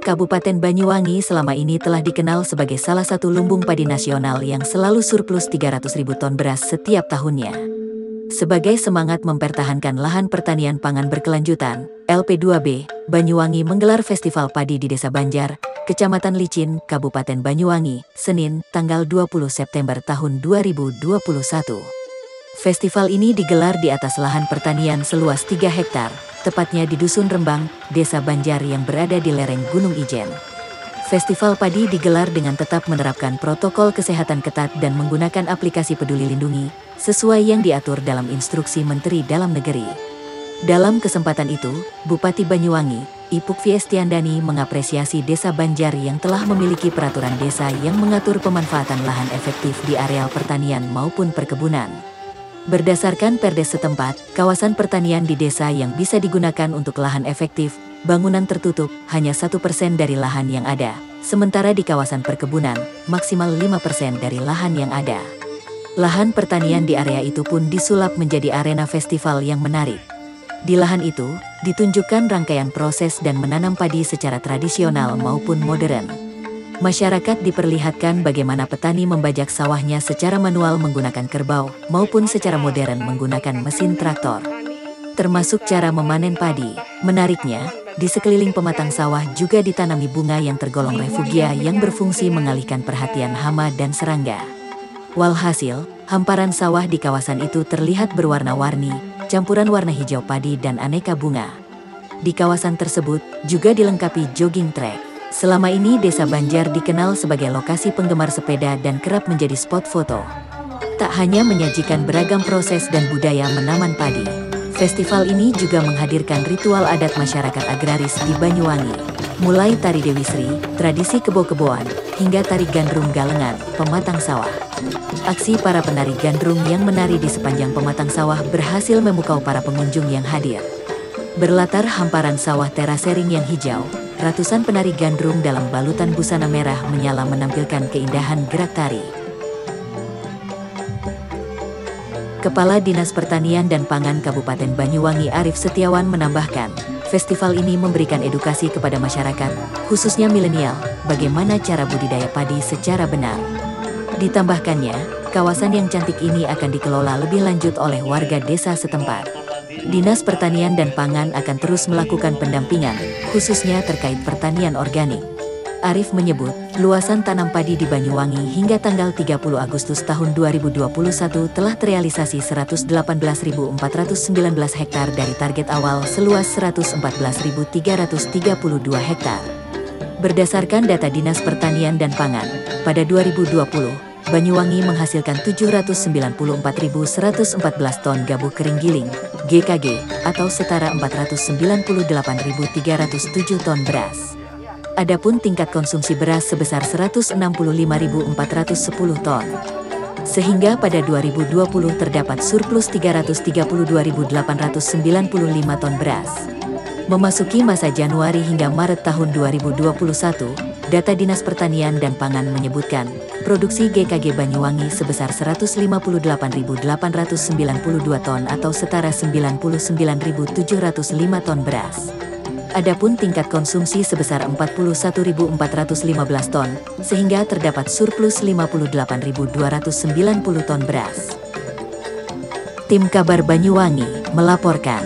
Kabupaten Banyuwangi selama ini telah dikenal sebagai salah satu lumbung padi nasional yang selalu surplus 300.000 ton beras setiap tahunnya. Sebagai semangat mempertahankan lahan pertanian pangan berkelanjutan, LP2B, Banyuwangi menggelar Festival Padi di Desa Banjar, Kecamatan Licin, Kabupaten Banyuwangi, Senin, tanggal 20 September tahun 2021. Festival ini digelar di atas lahan pertanian seluas 3 hektar, tepatnya di Dusun Rembang, Desa Banjar yang berada di lereng Gunung Ijen. Festival padi digelar dengan tetap menerapkan protokol kesehatan ketat dan menggunakan aplikasi Peduli Lindungi, sesuai yang diatur dalam instruksi Menteri Dalam Negeri. Dalam kesempatan itu, Bupati Banyuwangi, Ipuk Fiestiandani mengapresiasi Desa Banjar yang telah memiliki peraturan desa yang mengatur pemanfaatan lahan efektif di areal pertanian maupun perkebunan. Berdasarkan Perdes setempat, kawasan pertanian di desa yang bisa digunakan untuk lahan efektif, bangunan tertutup, hanya 1% dari lahan yang ada, sementara di kawasan perkebunan, maksimal 5% dari lahan yang ada. Lahan pertanian di area itu pun disulap menjadi arena festival yang menarik. Di lahan itu, ditunjukkan rangkaian proses dan menanam padi secara tradisional maupun modern. Masyarakat diperlihatkan bagaimana petani membajak sawahnya secara manual menggunakan kerbau, maupun secara modern menggunakan mesin traktor. Termasuk cara memanen padi. Menariknya, di sekeliling pematang sawah juga ditanami bunga yang tergolong refugia yang berfungsi mengalihkan perhatian hama dan serangga. Walhasil, hamparan sawah di kawasan itu terlihat berwarna-warni, campuran warna hijau padi dan aneka bunga. Di kawasan tersebut, juga dilengkapi jogging track. Selama ini Desa Banjar dikenal sebagai lokasi penggemar sepeda dan kerap menjadi spot foto. Tak hanya menyajikan beragam proses dan budaya menaman padi, festival ini juga menghadirkan ritual adat masyarakat agraris di Banyuwangi. Mulai tari Dewi Sri, tradisi kebo-keboan, hingga tari gandrung galengan, pematang sawah. Aksi para penari gandrung yang menari di sepanjang pematang sawah berhasil memukau para pengunjung yang hadir. Berlatar hamparan sawah terasering yang hijau, ratusan penari gandrung dalam balutan busana merah menyala menampilkan keindahan gerak tari. Kepala Dinas Pertanian dan Pangan Kabupaten Banyuwangi Arief Setiawan menambahkan, festival ini memberikan edukasi kepada masyarakat, khususnya milenial, bagaimana cara budidaya padi secara benar. Ditambahkannya, kawasan yang cantik ini akan dikelola lebih lanjut oleh warga desa setempat. Dinas Pertanian dan Pangan akan terus melakukan pendampingan, khususnya terkait pertanian organik. Arief menyebut, luasan tanam padi di Banyuwangi hingga tanggal 30 Agustus tahun 2021 telah terrealisasi 118.419 hektar dari target awal seluas 114.332 hektar. Berdasarkan data Dinas Pertanian dan Pangan, pada 2020, Banyuwangi menghasilkan 794.114 ton gabah kering giling, GKG, atau setara 498.307 ton beras. Adapun tingkat konsumsi beras sebesar 165.410 ton. Sehingga pada 2020 terdapat surplus 332.895 ton beras. Memasuki masa Januari hingga Maret tahun 2021, data Dinas Pertanian dan Pangan menyebutkan, produksi GKG Banyuwangi sebesar 158.892 ton atau setara 99.705 ton beras. Adapun tingkat konsumsi sebesar 41.415 ton, sehingga terdapat surplus 58.290 ton beras. Tim Kabar Banyuwangi melaporkan.